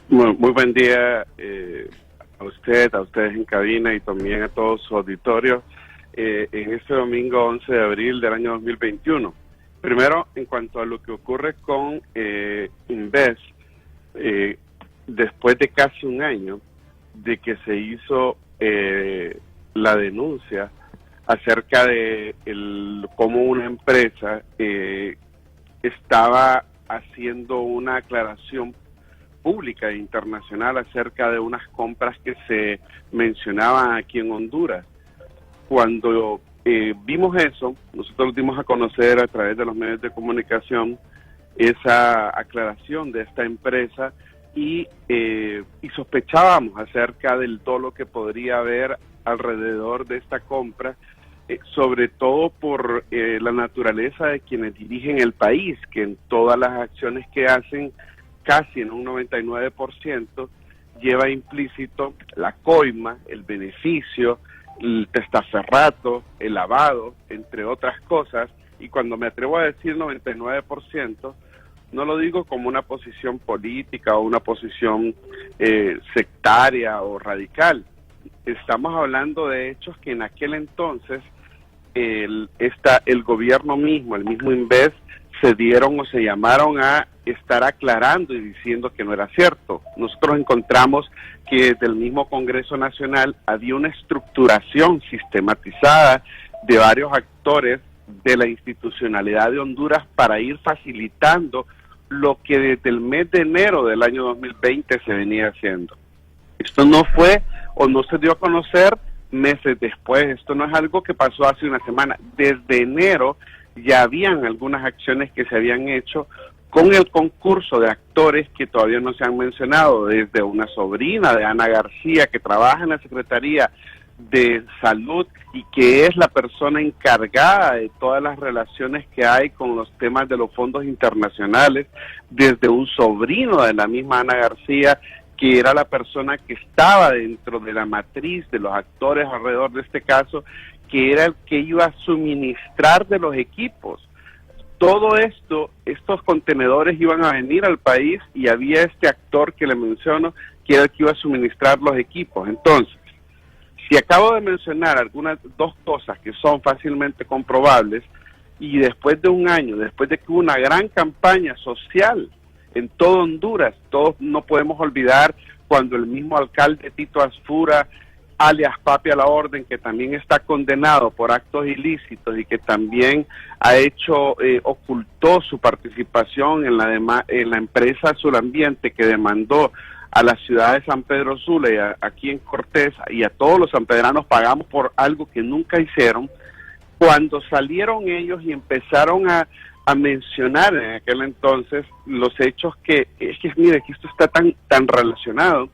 Muy buen día a ustedes en cabina y también a todo su auditorio en este domingo 11 de abril del año 2021. Primero, en cuanto a lo que ocurre con Inves, después de casi un año de que se hizo la denuncia acerca de cómo una empresa estaba haciendo una aclaración pública e internacional acerca de unas compras que se mencionaban aquí en Honduras. Cuando vimos eso, nosotros dimos a conocer a través de los medios de comunicación esa aclaración de esta empresa y sospechábamos acerca del todo lo que podría haber alrededor de esta compra, sobre todo por la naturaleza de quienes dirigen el país, que en todas las acciones que hacen, casi en un 99%, lleva implícito la coima, el beneficio, el testaferrato, el lavado, entre otras cosas. Y cuando me atrevo a decir 99%, no lo digo como una posición política o una posición sectaria o radical. Estamos hablando de hechos que en aquel entonces el gobierno mismo, el mismo Inves, se dieron o se llamaron a estar aclarando y diciendo que no era cierto. Nosotros encontramos que desde el mismo Congreso Nacional había una estructuración sistematizada de varios actores de la institucionalidad de Honduras para ir facilitando lo que desde el mes de enero del año 2020 se venía haciendo. Esto no fue o no se dio a conocer meses después, esto no es algo que pasó hace una semana. Desde enero ya habían algunas acciones que se habían hecho con el concurso de actores que todavía no se han mencionado, desde una sobrina de Ana García que trabaja en la Secretaría de Salud y que es la persona encargada de todas las relaciones que hay con los temas de los fondos internacionales, desde un sobrino de la misma Ana García, que era la persona que estaba dentro de la matriz de los actores alrededor de este caso, que era el que iba a suministrar de los equipos. Todo esto, estos contenedores iban a venir al país y había este actor que le menciono, que era el que iba a suministrar los equipos. Entonces, si acabo de mencionar algunas dos cosas que son fácilmente comprobables, y después de un año, después de que hubo una gran campaña social en todo Honduras, todos no podemos olvidar cuando el mismo alcalde Tito Asfura, alias Papi a la Orden, que también está condenado por actos ilícitos y que también ha hecho, ocultó su participación en la empresa Surambiente que demandó a la ciudad de San Pedro Sula y aquí en Cortés, y a todos los sanpedranos pagamos por algo que nunca hicieron. Cuando salieron ellos y empezaron a mencionar en aquel entonces los hechos mire que esto está tan relacionado,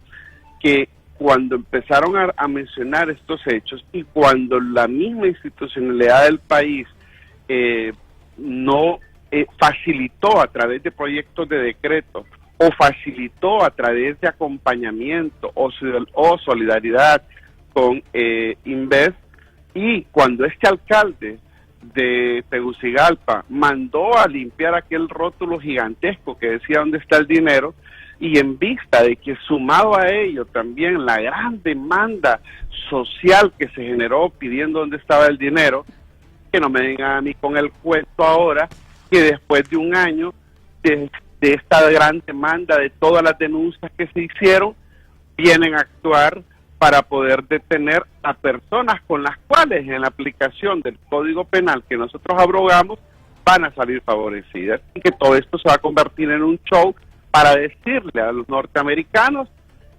que cuando empezaron a mencionar estos hechos y cuando la misma institucionalidad del país no facilitó a través de proyectos de decreto o facilitó a través de acompañamiento o solidaridad con Inves, y cuando este alcalde de Tegucigalpa mandó a limpiar aquel rótulo gigantesco que decía dónde está el dinero, y en vista de que sumado a ello también la gran demanda social que se generó pidiendo dónde estaba el dinero, que no me vengan a mí con el cuento ahora que después de un año de esta gran demanda, de todas las denuncias que se hicieron, vienen a actuar para poder detener a personas con las cuales en la aplicación del Código Penal que nosotros abrogamos van a salir favorecidas, y que todo esto se va a convertir en un show para decirle a los norteamericanos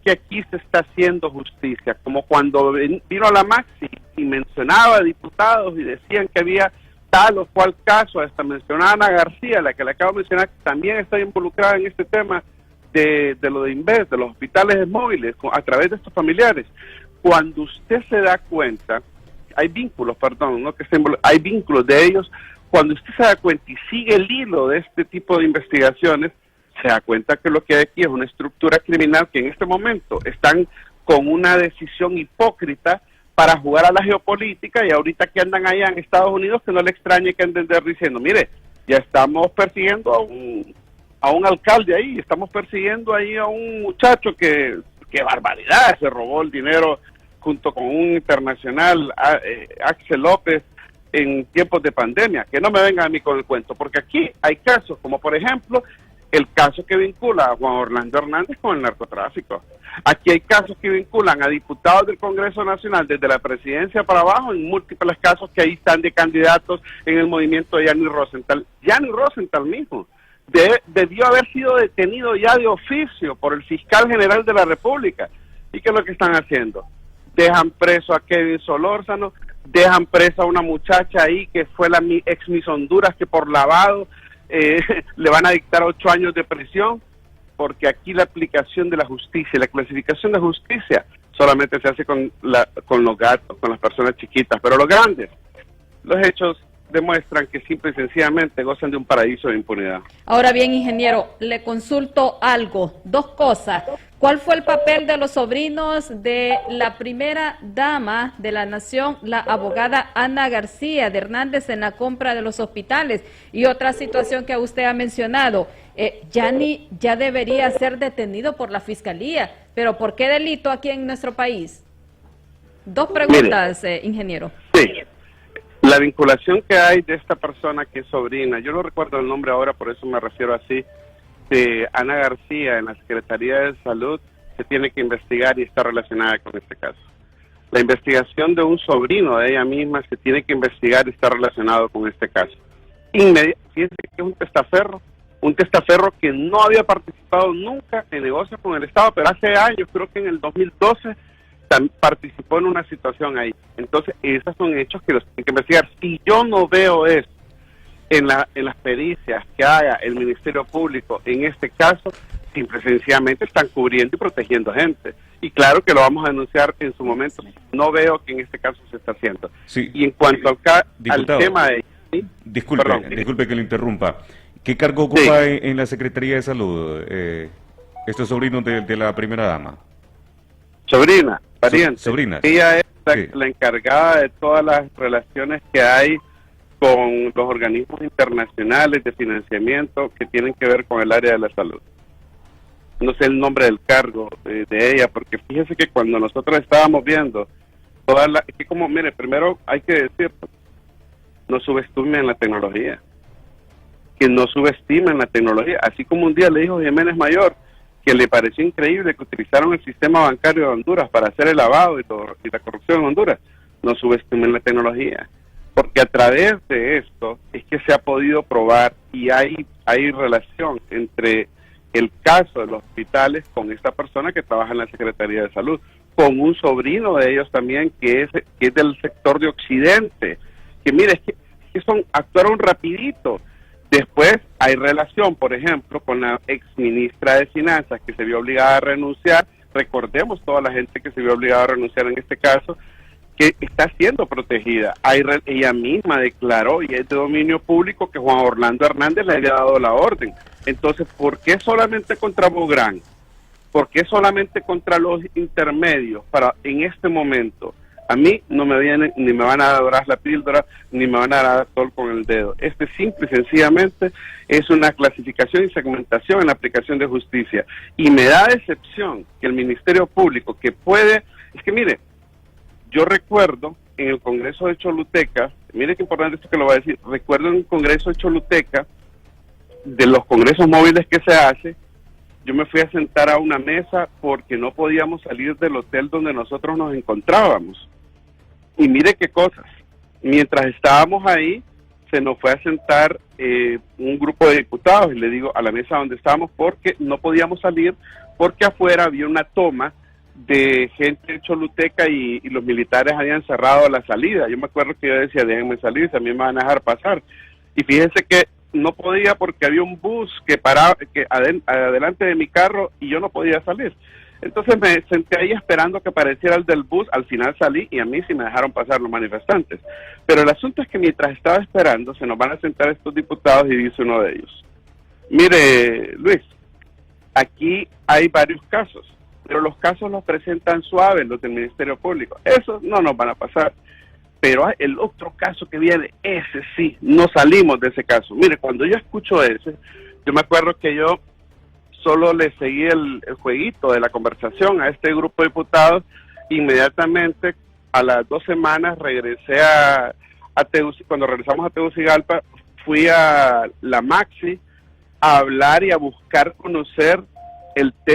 que aquí se está haciendo justicia, como cuando vino la Maxi y mencionaba a diputados y decían que había tal o cual caso, hasta mencionaba a Ana García, la que le acabo de mencionar, que también está involucrada en este tema de lo de Inves, de los hospitales móviles, a través de estos familiares. Cuando usted se da cuenta, hay vínculos, hay vínculos de ellos, cuando usted se da cuenta y sigue el hilo de este tipo de investigaciones, se da cuenta que lo que hay aquí es una estructura criminal que en este momento están con una decisión hipócrita para jugar a la geopolítica, y ahorita que andan allá en Estados Unidos, que no le extrañe que anden diciendo, mire, ya estamos persiguiendo a un alcalde ahí, estamos persiguiendo ahí a un muchacho que barbaridad, se robó el dinero junto con un internacional, Axel López, en tiempos de pandemia. Que no me vengan a mí con el cuento, porque aquí hay casos, como por ejemplo, el caso que vincula a Juan Orlando Hernández con el narcotráfico. Aquí hay casos que vinculan a diputados del Congreso Nacional desde la presidencia para abajo, en múltiples casos que ahí están de candidatos en el movimiento de Gianni Rosenthal. Gianni Rosenthal mismo debió haber sido detenido ya de oficio por el fiscal general de la República. ¿Y qué es lo que están haciendo? Dejan preso a Kevin Solórzano, dejan presa a una muchacha ahí que fue la ex Miss Honduras, que por lavado le van a dictar 8 años de prisión, porque aquí la aplicación de la justicia, la clasificación de justicia solamente se hace con los gatos, con las personas chiquitas, pero los grandes, los hechos demuestran que simple y sencillamente gozan de un paraíso de impunidad. Ahora bien, ingeniero, le consulto algo, 2 cosas. ¿Cuál fue el papel de los sobrinos de la primera dama de la nación, la abogada Ana García de Hernández, en la compra de los hospitales? Y otra situación que usted ha mencionado, Gianni ya debería ser detenido por la Fiscalía, pero ¿por qué delito aquí en nuestro país? 2 preguntas, ingeniero. Sí. La vinculación que hay de esta persona que es sobrina, yo no recuerdo el nombre ahora, por eso me refiero así, de Ana García en la Secretaría de Salud, se tiene que investigar y está relacionada con este caso. La investigación de un sobrino de ella misma se tiene que investigar y está relacionado con este caso. Fíjense que es un testaferro que no había participado nunca en negocios con el Estado, pero hace años, creo que en el 2012, participó en una situación ahí. Entonces, esos son hechos que los tienen que investigar. Si yo no veo eso en las pericias que haga el Ministerio Público en este caso, simple y sencillamente están cubriendo y protegiendo gente. Y claro que lo vamos a denunciar en su momento. No veo que en este caso se está haciendo. Sí. Y en cuanto al tema de... ¿sí? Disculpe que lo interrumpa. ¿Qué cargo ocupa en la Secretaría de Salud estos sobrinos de la primera dama? Sobrina, pariente. Sobrina. Ella es la encargada de todas las relaciones que hay con los organismos internacionales de financiamiento que tienen que ver con el área de la salud. No sé el nombre del cargo de ella, porque fíjese que cuando nosotros estábamos viendo que como, mire, primero hay que decir, no subestimen la tecnología, que no subestimen la tecnología, así como un día le dijo Jiménez Mayor que le pareció increíble que utilizaron el sistema bancario de Honduras para hacer el lavado y la corrupción en Honduras. No subestimen la tecnología, porque a través de esto es que se ha podido probar y hay relación entre el caso de los hospitales con esta persona que trabaja en la Secretaría de Salud, con un sobrino de ellos también que es del sector de Occidente, que mire, es que actuaron rapidito. Después hay relación, por ejemplo, con la ex ministra de Finanzas que se vio obligada a renunciar. Recordemos toda la gente que se vio obligada a renunciar en este caso, que está siendo protegida. Ella misma declaró, y es de dominio público, que Juan Orlando Hernández le había dado la orden. Entonces, ¿por qué solamente contra Bográn? ¿Por qué solamente contra los intermedios para en este momento? A mí no me vienen, ni me van a adorar la píldora, ni me van a dar sol con el dedo. Simple y sencillamente es una clasificación y segmentación en la aplicación de justicia. Y me da decepción que el Ministerio Público, que puede... Es que mire, yo recuerdo en el Congreso de Choluteca, mire qué importante esto que lo voy a decir, recuerdo en el Congreso de Choluteca, de los congresos móviles que se hace, yo me fui a sentar a una mesa porque no podíamos salir del hotel donde nosotros nos encontrábamos. Y mire qué cosas, mientras estábamos ahí, se nos fue a sentar un grupo de diputados, y le digo, a la mesa donde estábamos, porque no podíamos salir, porque afuera había una toma de gente de Choluteca y los militares habían cerrado la salida. Yo me acuerdo que yo decía, déjenme salir, también me van a dejar pasar. Y fíjense que no podía porque había un bus que paraba adelante de mi carro y yo no podía salir. Entonces me senté ahí esperando que apareciera el del bus. Al final salí y a mí sí me dejaron pasar los manifestantes. Pero el asunto es que mientras estaba esperando, se nos van a sentar estos diputados y dice uno de ellos, mire, Luis, aquí hay varios casos, pero los casos los presentan suaves los del Ministerio Público. Esos no nos van a pasar. Pero el otro caso que viene, ese sí, no salimos de ese caso. Mire, cuando yo escucho ese, Yo me acuerdo que yo solo le seguí el jueguito de la conversación a este grupo de diputados. Inmediatamente, a las 2 semanas, regresé a cuando regresamos a Tegucigalpa, fui a la Maxi a hablar y a buscar conocer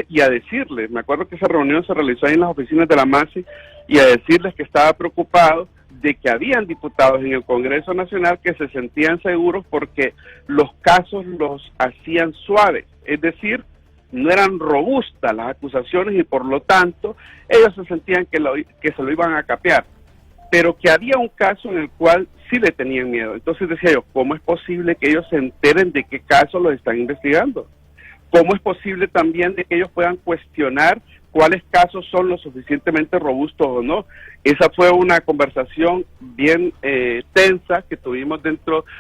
y a decirles, me acuerdo que esa reunión se realizó ahí en las oficinas de la Maxi, y a decirles que estaba preocupado de que habían diputados en el Congreso Nacional que se sentían seguros porque los casos los hacían suaves, es decir, no eran robustas las acusaciones y por lo tanto ellos se sentían que se lo iban a capear, pero que había un caso en el cual sí le tenían miedo. Entonces decía yo, ¿cómo es posible que ellos se enteren de qué caso los están investigando? ¿Cómo es posible también de que ellos puedan cuestionar cuáles casos son lo suficientemente robustos o no? Esa fue una conversación bien tensa que tuvimos en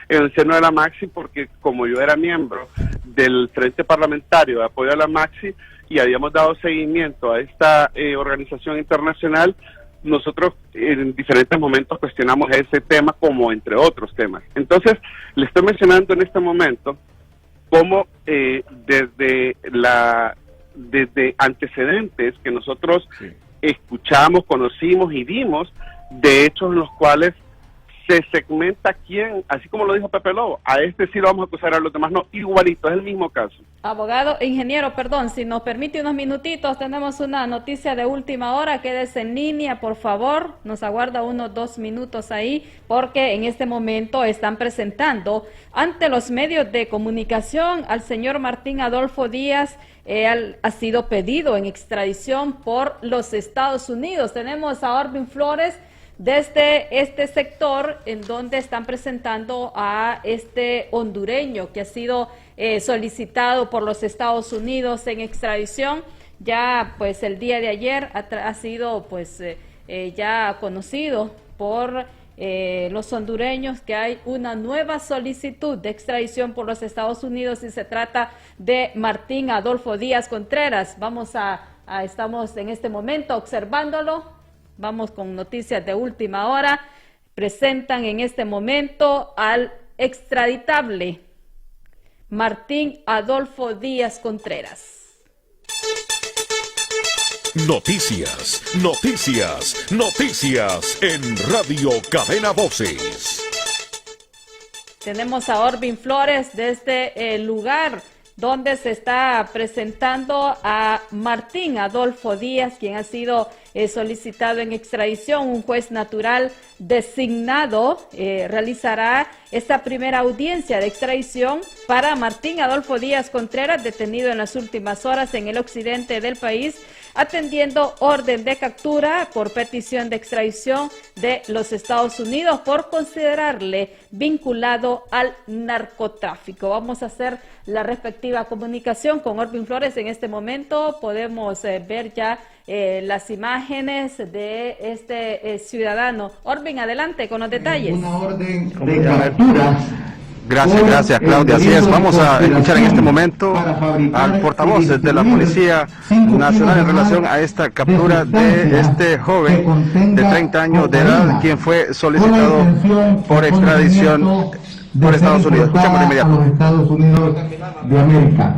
el seno de la Maxi, porque como yo era miembro del Frente Parlamentario de Apoyo a la Maxi y habíamos dado seguimiento a esta organización internacional, nosotros en diferentes momentos cuestionamos ese tema como entre otros temas. Entonces, le estoy mencionando en este momento cómo desde antecedentes que nosotros escuchamos, conocimos y vimos, de hechos en los cuales se segmenta quién, así como lo dijo Pepe Lobo, a este sí lo vamos a acusar, a los demás no, igualito, es el mismo caso. Abogado, ingeniero, perdón, si nos permite unos minutitos, tenemos una noticia de última hora, quédese en línea, por favor, nos aguarda unos 2 minutos ahí, porque en este momento están presentando ante los medios de comunicación al señor Martín Adolfo Díaz. Él ha sido pedido en extradición por los Estados Unidos. Tenemos a Orvin Flores desde este sector en donde están presentando a este hondureño que ha sido solicitado por los Estados Unidos en extradición. Ya pues el día de ayer ha sido pues ya conocido por los hondureños que hay una nueva solicitud de extradición por los Estados Unidos y se trata de Martín Adolfo Díaz Contreras. Estamos en este momento observándolo. Vamos con noticias de última hora. Presentan en este momento al extraditable Martín Adolfo Díaz Contreras. Noticias, noticias, noticias en Radio Cadena Voces. Tenemos a Orvin Flores desde el lugar donde se está presentando a Martín Adolfo Díaz, quien ha sido solicitado en extradición. Un juez natural designado realizará esta primera audiencia de extradición para Martín Adolfo Díaz Contreras, detenido en las últimas horas en el occidente del país, atendiendo orden de captura por petición de extradición de los Estados Unidos por considerarle vinculado al narcotráfico. Vamos a hacer la respectiva comunicación con Orvin Flores. En este momento podemos ver ya las imágenes de este ciudadano. Orvin, adelante con los detalles. Una orden de captura. Gracias Claudia, así es, vamos a escuchar en este momento al portavoz de la Policía Nacional en relación a esta captura de este joven de 30 años de edad, quien fue solicitado por extradición por Estados Unidos. Escuchamos de inmediato. A los Estados Unidos de América.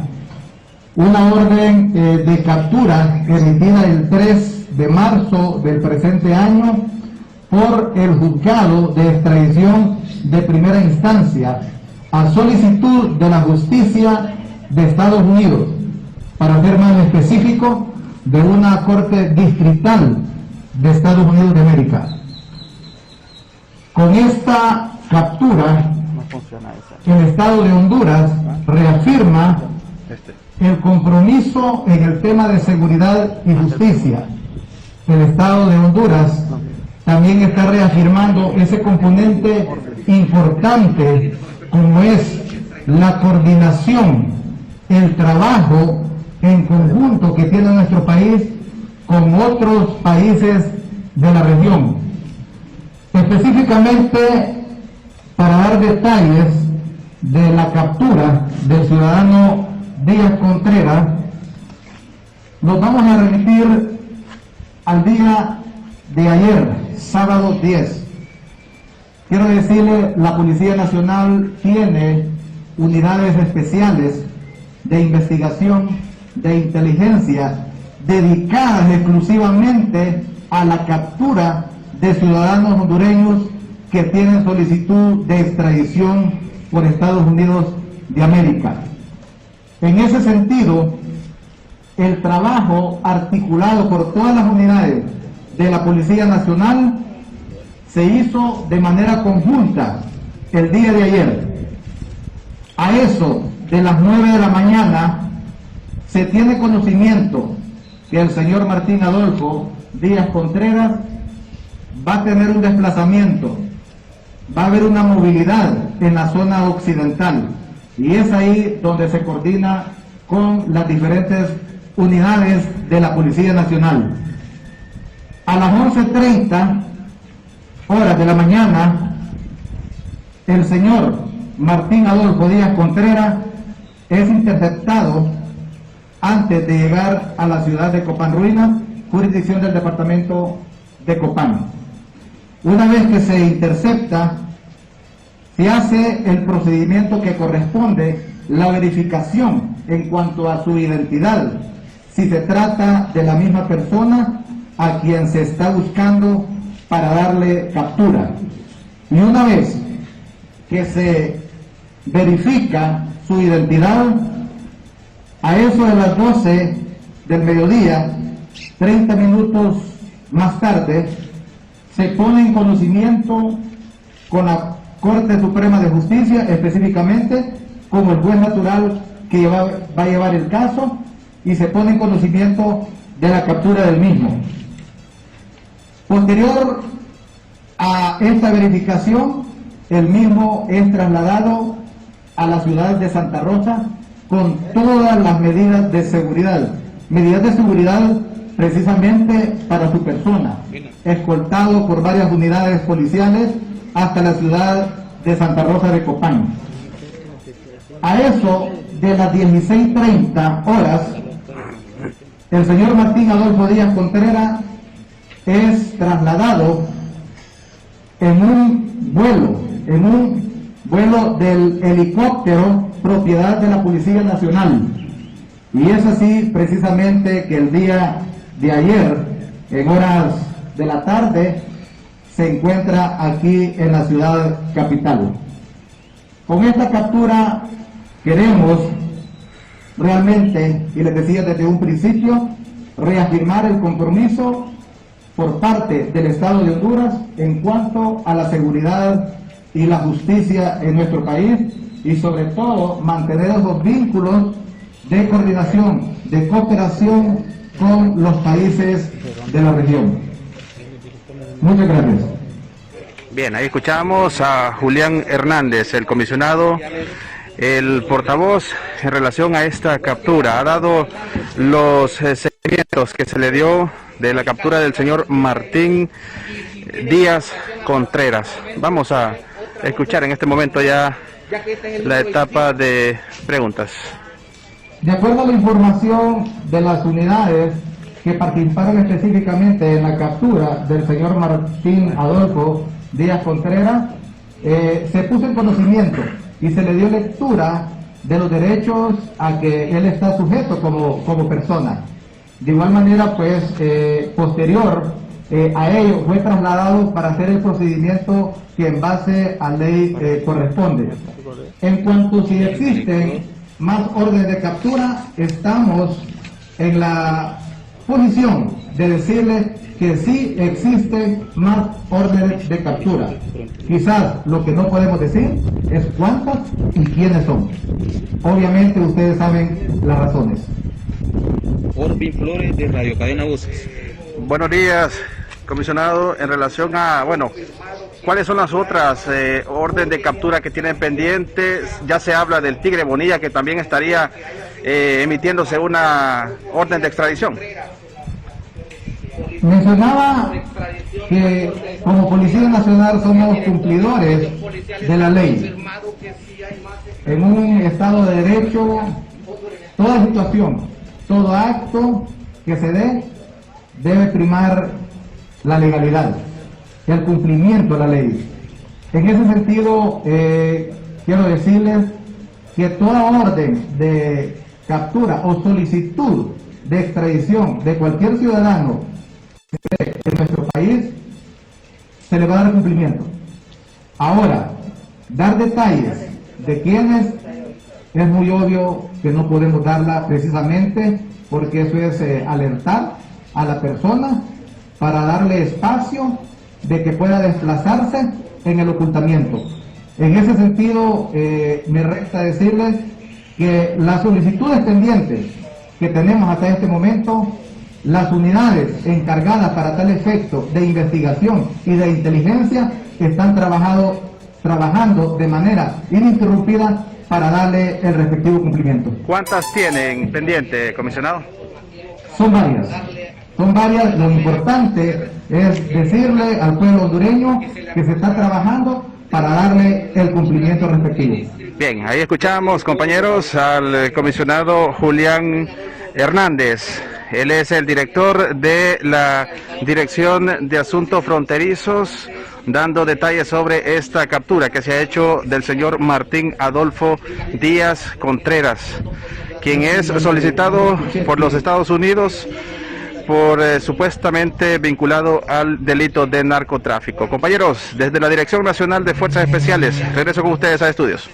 Una orden de captura emitida el 3 de marzo del presente año por el juzgado de extradición de primera instancia a solicitud de la justicia de Estados Unidos, para ser más específico, de una corte distrital de Estados Unidos de América. Con esta captura, el Estado de Honduras reafirma el compromiso en el tema de seguridad y justicia. El Estado de Honduras también está reafirmando ese componente importante como es la coordinación, el trabajo en conjunto que tiene nuestro país con otros países de la región. Específicamente, para dar detalles de la captura del ciudadano Díaz Contreras, nos vamos a remitir al día de ayer, sábado 10. Quiero decirle, la Policía Nacional tiene unidades especiales de investigación, de inteligencia, dedicadas exclusivamente a la captura de ciudadanos hondureños que tienen solicitud de extradición por Estados Unidos de América. En ese sentido, el trabajo articulado por todas las unidades de la Policía Nacional se hizo de manera conjunta el día de ayer. A eso de las 9 de la mañana se tiene conocimiento que el señor Martín Adolfo Díaz Contreras va a tener un desplazamiento, va a haber una movilidad en la zona occidental, y es ahí donde se coordina con las diferentes unidades de la Policía Nacional. A las 11:30 horas de la mañana, el señor Martín Adolfo Díaz Contreras es interceptado antes de llegar a la ciudad de Copán Ruina, jurisdicción del departamento de Copán. Una vez que se intercepta, se hace el procedimiento que corresponde, la verificación en cuanto a su identidad, si se trata de la misma persona a quien se está buscando para darle captura. Y una vez que se verifica su identidad, a eso de las 12 del mediodía, 30 minutos más tarde, se pone en conocimiento con la Corte Suprema de Justicia, específicamente como el juez natural que va a llevar el caso, y se pone en conocimiento de la captura del mismo. Posterior a esta verificación, el mismo es trasladado a la ciudad de Santa Rosa con todas las medidas de seguridad precisamente para su persona, escoltado por varias unidades policiales hasta la ciudad de Santa Rosa de Copán. A eso de las 16:30 horas, el señor Martín Adolfo Díaz Contreras es trasladado en un vuelo del helicóptero propiedad de la Policía Nacional. Y es así precisamente que el día de ayer, en horas de la tarde, se encuentra aquí en la ciudad capital. Con esta captura queremos realmente, y les decía desde un principio, reafirmar el compromiso por parte del Estado de Honduras en cuanto a la seguridad y la justicia en nuestro país, y sobre todo mantener esos vínculos de coordinación, de cooperación con los países de la región. Muchas gracias. Bien, ahí escuchamos a Julián Hernández, el comisionado, el portavoz en relación a esta captura. Ha dado los seguimientos que se le dio de la captura del señor Martín Díaz Contreras. Vamos a escuchar en este momento ya la etapa de preguntas. De acuerdo a la información de las unidades que participaron específicamente en la captura del señor Martín Adolfo Díaz Contreras, se puso en conocimiento y se le dio lectura de los derechos a que él está sujeto como persona. De igual manera, pues, posterior a ello fue trasladado para hacer el procedimiento que en base a ley corresponde. En cuanto si existen más órdenes de captura, estamos en la posición de decirles que sí existen más órdenes de captura. Quizás lo que no podemos decir es cuántas y quiénes son. Obviamente ustedes saben las razones. Orbin Flores, de Radio Cadena Voces. Buenos días, comisionado. En relación a, ¿cuáles son las otras órdenes de captura que tienen pendientes? Ya se habla del Tigre Bonilla, que también estaría emitiéndose una orden de extradición. Mencionaba que como Policía Nacional somos cumplidores de la ley. En un Estado de Derecho, toda situación, todo acto que se dé, debe primar la legalidad, el cumplimiento de la ley. En ese sentido, quiero decirles que toda orden de captura o solicitud de extradición de cualquier ciudadano en nuestro país, se le va a dar cumplimiento. Ahora, dar detalles de quiénes es muy obvio que no podemos darla, precisamente porque eso es alertar a la persona para darle espacio de que pueda desplazarse en el ocultamiento. En ese sentido, me resta decirles que las solicitudes pendientes que tenemos hasta este momento, las unidades encargadas para tal efecto de investigación y de inteligencia están trabajando de manera ininterrumpida para darle el respectivo cumplimiento. ¿Cuántas tienen pendiente, comisionado? Son varias. Lo importante es decirle al pueblo hondureño que se está trabajando para darle el cumplimiento respectivo. Bien, ahí escuchamos, compañeros, al comisionado Julián Hernández. Él es el director de la Dirección de Asuntos Fronterizos, dando detalles sobre esta captura que se ha hecho del señor Martín Adolfo Díaz Contreras, quien es solicitado por los Estados Unidos por supuestamente vinculado al delito de narcotráfico. Compañeros, desde la Dirección Nacional de Fuerzas Especiales, regreso con ustedes a estudios.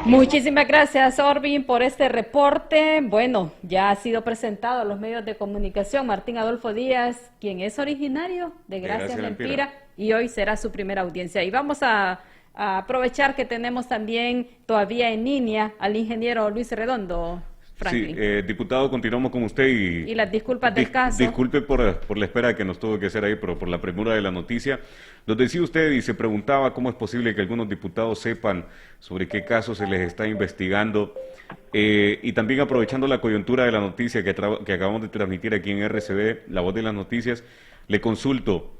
Muchísimas gracias, Orbin, por este reporte. Bueno, ya ha sido presentado a los medios de comunicación Martín Adolfo Díaz, quien es originario de Gracias Lempira, y hoy será su primera audiencia. Y vamos a aprovechar que tenemos también todavía en línea al ingeniero Luis Redondo. Franklin. Sí, diputado, continuamos con usted y las disculpas del caso. Disculpe por la espera que nos tuvo que hacer ahí, pero por la premura de la noticia. Nos decía usted y se preguntaba cómo es posible que algunos diputados sepan sobre qué casos se les está investigando, y también aprovechando la coyuntura de la noticia que acabamos de transmitir aquí en RCB, La Voz de las Noticias, le consulto,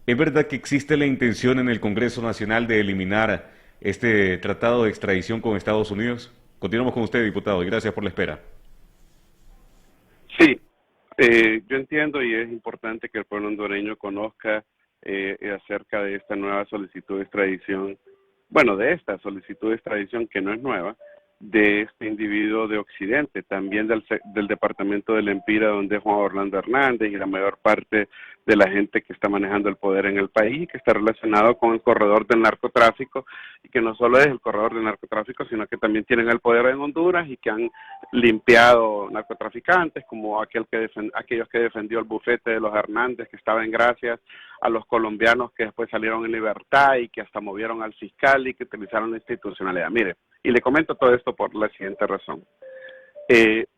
¿es verdad que existe la intención en el Congreso Nacional de eliminar este tratado de extradición con Estados Unidos? Continuamos con usted, diputado, y gracias por la espera. Sí, yo entiendo y es importante que el pueblo hondureño conozca acerca de esta nueva solicitud de extradición, bueno, de esta solicitud de extradición que no es nueva, de este individuo de Occidente, también del departamento de Lempira, donde es Juan Orlando Hernández y la mayor parte de la gente que está manejando el poder en el país, que está relacionado con el corredor del narcotráfico, y que no solo es el corredor del narcotráfico, sino que también tienen el poder en Honduras y que han limpiado narcotraficantes, como aquellos que defendió el bufete de los Hernández, que estaba en Gracias, a los colombianos que después salieron en libertad y que hasta movieron al fiscal y que utilizaron la institucionalidad. Mire, y le comento todo esto por la siguiente razón.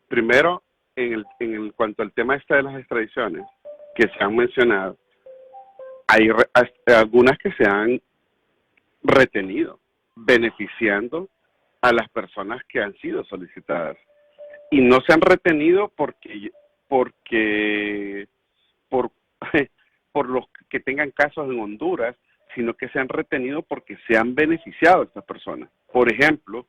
Primero, en cuanto al tema de las extradiciones que se han mencionado, hay algunas que se han retenido, beneficiando a las personas que han sido solicitadas. Y no se han retenido por los que tengan casos en Honduras, sino que se han retenido porque se han beneficiado a estas personas. Por ejemplo,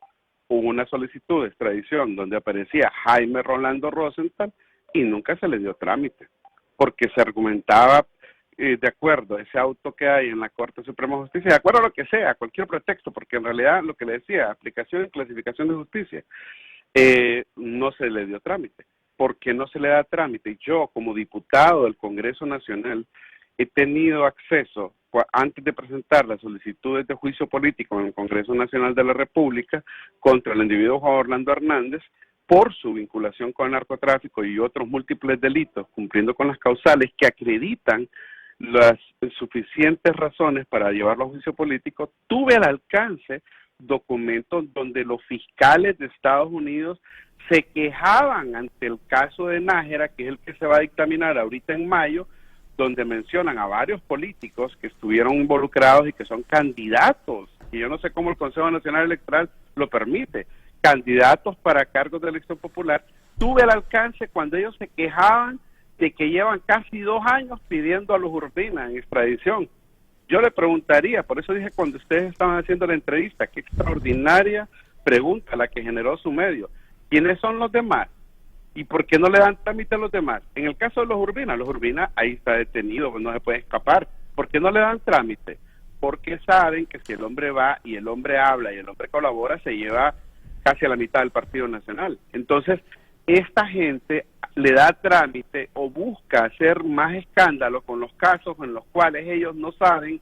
hubo una solicitud de extradición donde aparecía Jaime Rolando Rosenthal y nunca se le dio trámite, porque se argumentaba de acuerdo a ese auto que hay en la Corte Suprema de Justicia, de acuerdo a lo que sea, cualquier pretexto, porque en realidad lo que le decía, aplicación y clasificación de justicia, no se le dio trámite. ¿Por qué no se le da trámite? Yo, como diputado del Congreso Nacional, he tenido acceso, antes de presentar las solicitudes de juicio político en el Congreso Nacional de la República contra el individuo Juan Orlando Hernández, por su vinculación con el narcotráfico y otros múltiples delitos, cumpliendo con las causales que acreditan las suficientes razones para llevarlo a juicio político, tuve al alcance documentos donde los fiscales de Estados Unidos se quejaban ante el caso de Nájera, que es el que se va a dictaminar ahorita en mayo, donde mencionan a varios políticos que estuvieron involucrados y que son candidatos, y yo no sé cómo el Consejo Nacional Electoral lo permite, candidatos para cargos de elección popular. Tuve el alcance cuando ellos se quejaban de que llevan casi 2 años pidiendo a los Urbina en extradición. Yo le preguntaría, por eso dije cuando ustedes estaban haciendo la entrevista, qué extraordinaria pregunta la que generó su medio. ¿Quiénes son los demás? ¿Y por qué no le dan trámite a los demás? En el caso de los Urbina ahí está detenido, pues no se puede escapar. ¿Por qué no le dan trámite? Porque saben que si el hombre va y el hombre habla y el hombre colabora, se lleva casi a la mitad del Partido Nacional. Entonces, esta gente le da trámite o busca hacer más escándalo con los casos en los cuales ellos no saben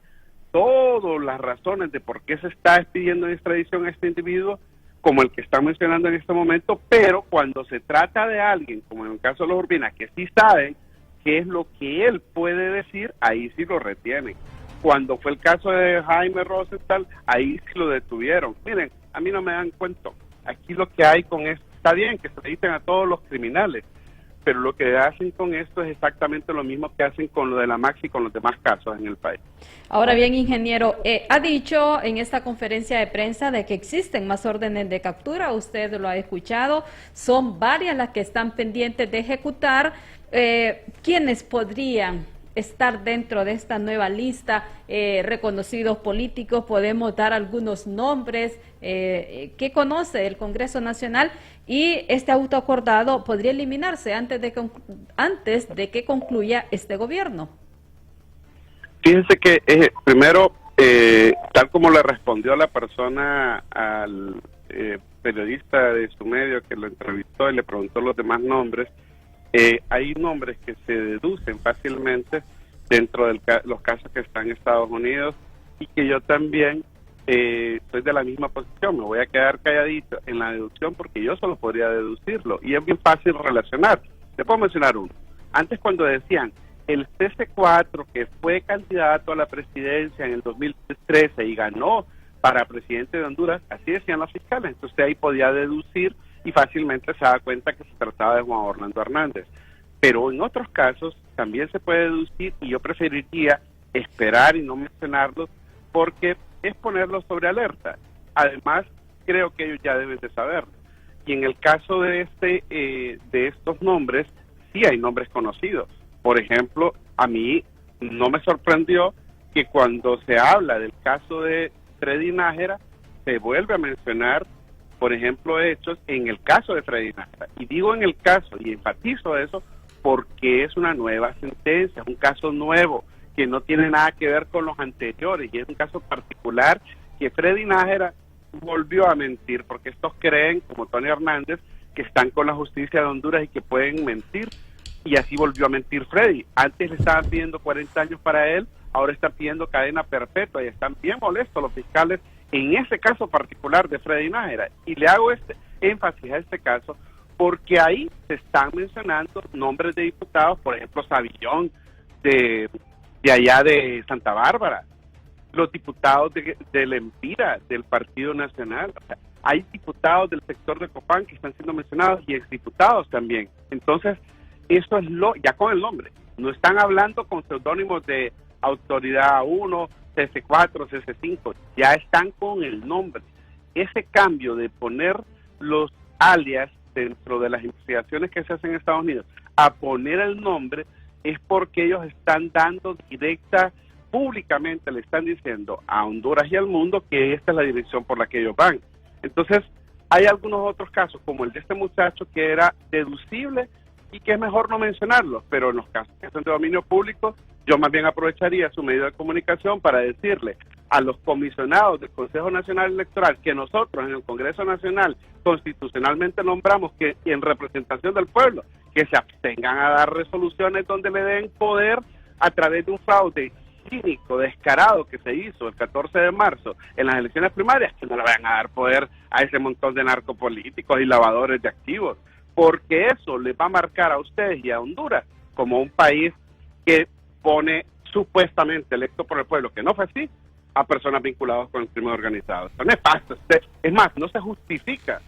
todas las razones de por qué se está pidiendo extradición a este individuo, como el que está mencionando en este momento, pero cuando se trata de alguien, como en el caso de los Urbina, que sí saben qué es lo que él puede decir, ahí sí lo retienen. Cuando fue el caso de Jaime Rosenthal, ahí sí lo detuvieron. Miren, a mí no me dan cuento. Aquí lo que hay con esto, está bien que se le dicen a todos los criminales, pero lo que hacen con esto es exactamente lo mismo que hacen con lo de la Max y con los demás casos en el país. Ahora bien, ingeniero, ha dicho en esta conferencia de prensa de que existen más órdenes de captura, usted lo ha escuchado, son varias las que están pendientes de ejecutar. ¿Quiénes podrían estar dentro de esta nueva lista? Reconocidos políticos, podemos dar algunos nombres que conoce el Congreso Nacional, y este autoacordado podría eliminarse antes de que concluya este gobierno. Fíjense que primero, tal como le respondió la persona al periodista de su medio que lo entrevistó y le preguntó los demás nombres, hay nombres que se deducen fácilmente dentro de los casos que están en Estados Unidos, y que yo también soy de la misma posición. Me voy a quedar calladito en la deducción porque yo solo podría deducirlo, y es bien fácil relacionar. Te puedo mencionar uno. Antes, cuando decían el CC4, que fue candidato a la presidencia en el 2013 y ganó para presidente de Honduras, así decían los fiscales. Entonces ahí podía deducir y fácilmente se da cuenta que se trataba de Juan Orlando Hernández. Pero en otros casos también se puede deducir, y yo preferiría esperar y no mencionarlos porque es ponerlos sobre alerta. Además, creo que ellos ya deben de saberlo. Y en el caso de de estos nombres, sí hay nombres conocidos. Por ejemplo, a mí no me sorprendió que cuando se habla del caso de Freddy Nájera, se vuelve a mencionar, por ejemplo, hechos en el caso de Freddy Nájera. Y digo en el caso, y enfatizo eso, porque es una nueva sentencia, es un caso nuevo, que no tiene nada que ver con los anteriores, y es un caso particular que Freddy Nájera volvió a mentir, porque estos creen, como Tony Hernández, que están con la justicia de Honduras y que pueden mentir, y así volvió a mentir Freddy. Antes le estaban pidiendo 40 años para él, ahora están pidiendo cadena perpetua, y están bien molestos los fiscales en ese caso particular de Freddy Nájera. Y le hago énfasis a este caso porque ahí se están mencionando nombres de diputados, por ejemplo, Savillón, de allá de Santa Bárbara, los diputados del Empira, del Partido Nacional. O sea, hay diputados del sector de Copán que están siendo mencionados, y exdiputados también. Entonces, eso es ya con el nombre. No están hablando con seudónimos de Autoridad 1, CC4, CC5, ya están con el nombre. Ese cambio de poner los alias dentro de las investigaciones que se hacen en Estados Unidos a poner el nombre es porque ellos están dando públicamente le están diciendo a Honduras y al mundo que esta es la dirección por la que ellos van. Entonces, hay algunos otros casos, como el de este muchacho, que era deducible y que es mejor no mencionarlos, pero en los casos que son de dominio público, yo más bien aprovecharía su medio de comunicación para decirle a los comisionados del Consejo Nacional Electoral, que nosotros en el Congreso Nacional constitucionalmente nombramos, que en representación del pueblo, que se abstengan a dar resoluciones donde le den poder a través de un fraude cínico, descarado que se hizo el 14 de marzo en las elecciones primarias, que no le vayan a dar poder a ese montón de narcopolíticos y lavadores de activos, porque eso les va a marcar a ustedes y a Honduras como un país que pone supuestamente electo por el pueblo, que no fue así, a personas vinculadas con el crimen organizado. Eso no es fácil. Es más, no se justifica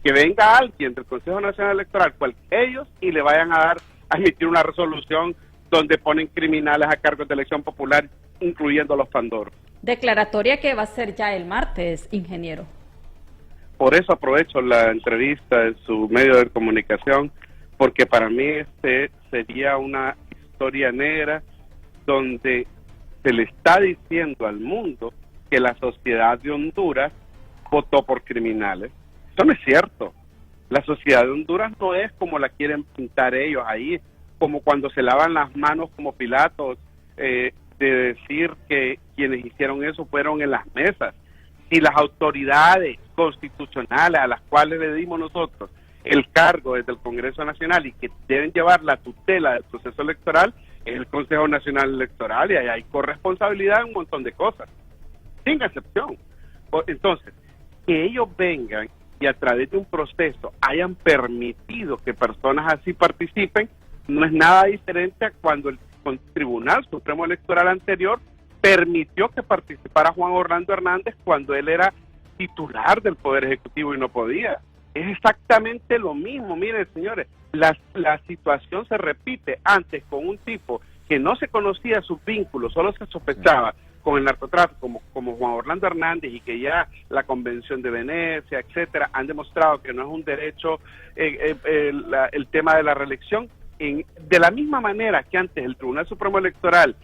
que venga alguien del Consejo Nacional Electoral, ellos, y le vayan a emitir una resolución donde ponen criminales a cargos de elección popular, incluyendo los pandoros. Declaratoria que va a ser ya el martes, ingeniero. Por eso aprovecho la entrevista en su medio de comunicación, porque para mí sería una historia negra donde se le está diciendo al mundo que la sociedad de Honduras votó por criminales. Eso no es cierto. La sociedad de Honduras no es como la quieren pintar ellos ahí, como cuando se lavan las manos como Pilatos, de decir que quienes hicieron eso fueron en las mesas. Si las autoridades constitucionales a las cuales le dimos nosotros el cargo desde el Congreso Nacional y que deben llevar la tutela del proceso electoral, es el Consejo Nacional Electoral, y ahí hay corresponsabilidad en un montón de cosas, sin excepción. Entonces, que ellos vengan y a través de un proceso hayan permitido que personas así participen, no es nada diferente a cuando el Tribunal Supremo Electoral anterior permitió que participara Juan Orlando Hernández cuando él era titular del Poder Ejecutivo y no podía. Es exactamente lo mismo. Miren, señores, la situación se repite antes con un tipo que no se conocía sus vínculos, solo se sospechaba con el narcotráfico, como Juan Orlando Hernández, y que ya la Convención de Venecia, etcétera, han demostrado que no es un derecho el tema de la reelección. De la misma manera que antes el Tribunal Supremo Electoral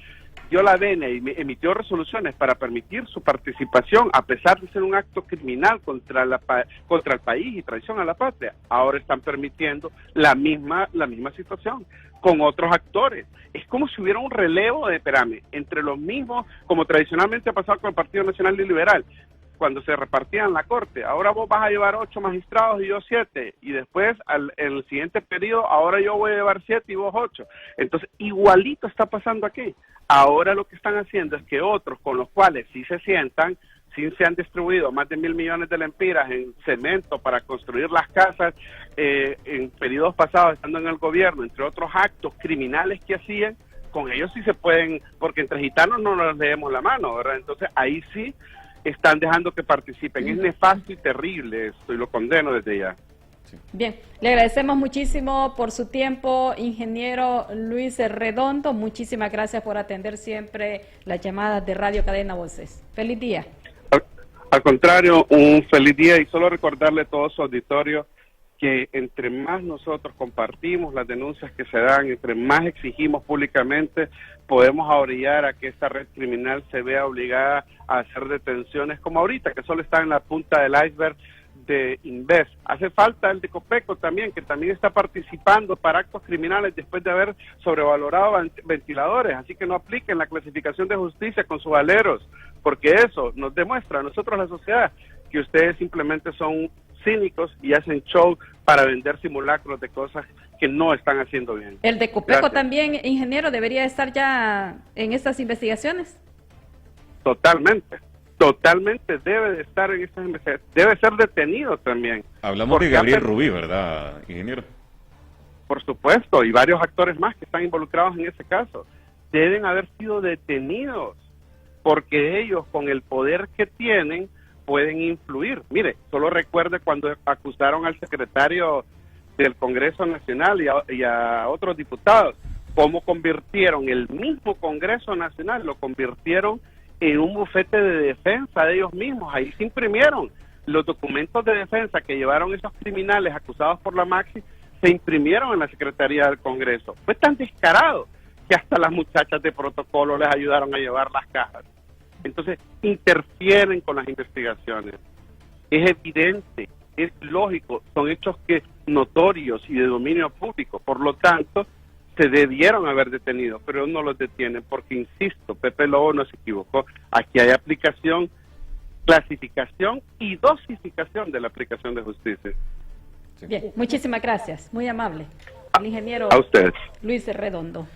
dio la venia y emitió resoluciones para permitir su participación, a pesar de ser un acto criminal contra el país y traición a la patria, ahora están permitiendo la misma situación con otros actores. Es como si hubiera un relevo entre los mismos, como tradicionalmente ha pasado con el Partido Nacional y Liberal, cuando se repartían la corte. Ahora vos vas a llevar 8 magistrados y yo 7, y después en el siguiente periodo ahora yo voy a llevar 7 y vos 8. Entonces igualito está pasando aquí. Ahora lo que están haciendo es que otros con los cuales sí se sientan, sí se han distribuido más de 1.000 millones de lempiras en cemento para construir las casas en periodos pasados estando en el gobierno, entre otros actos criminales que hacían, con ellos sí se pueden, porque entre gitanos no nos leemos la mano, ¿verdad? Entonces ahí sí están dejando que participen. Es nefasto y terrible esto, y lo condeno desde ya. Sí. Bien, le agradecemos muchísimo por su tiempo, ingeniero Luis Redondo. Muchísimas gracias por atender siempre las llamadas de Radio Cadena Voces. Feliz día. Al contrario, un feliz día, y solo recordarle a todo su auditorio que entre más nosotros compartimos las denuncias que se dan, entre más exigimos públicamente, podemos orillar a que esta red criminal se vea obligada a hacer detenciones como ahorita, que solo está en la punta del iceberg de Inves. Hace falta el de Copeco también, que también está participando para actos criminales después de haber sobrevalorado ventiladores, así que no apliquen la clasificación de justicia con sus aleros, porque eso nos demuestra a nosotros, la sociedad, que ustedes simplemente son cínicos y hacen show para vender simulacros de cosas que no están haciendo bien. ¿El de Copeco también, ingeniero, debería estar ya en estas investigaciones? Totalmente debe de estar en estas investigaciones, debe ser detenido también. Hablamos de Gabriel Rubí, ¿verdad, ingeniero? Por supuesto, y varios actores más que están involucrados en ese caso. Deben haber sido detenidos, porque ellos, con el poder que tienen, pueden influir. Mire, solo recuerde cuando acusaron al secretario del Congreso Nacional y a otros diputados, cómo convirtieron el mismo Congreso Nacional, lo convirtieron en un bufete de defensa de ellos mismos. Ahí se imprimieron los documentos de defensa que llevaron esos criminales acusados por la Maxi, se imprimieron en la Secretaría del Congreso. Fue tan descarado que hasta las muchachas de protocolo les ayudaron a llevar las cajas. Entonces, interfieren con las investigaciones. Es evidente, es lógico, son hechos que notorios y de dominio público. Por lo tanto, se debieron haber detenido, pero no los detienen porque, insisto, Pepe Lobo no se equivocó. Aquí hay aplicación, clasificación y dosificación de la aplicación de justicia. Bien, muchísimas gracias, muy amable. El ingeniero a ustedes. Luis Redondo.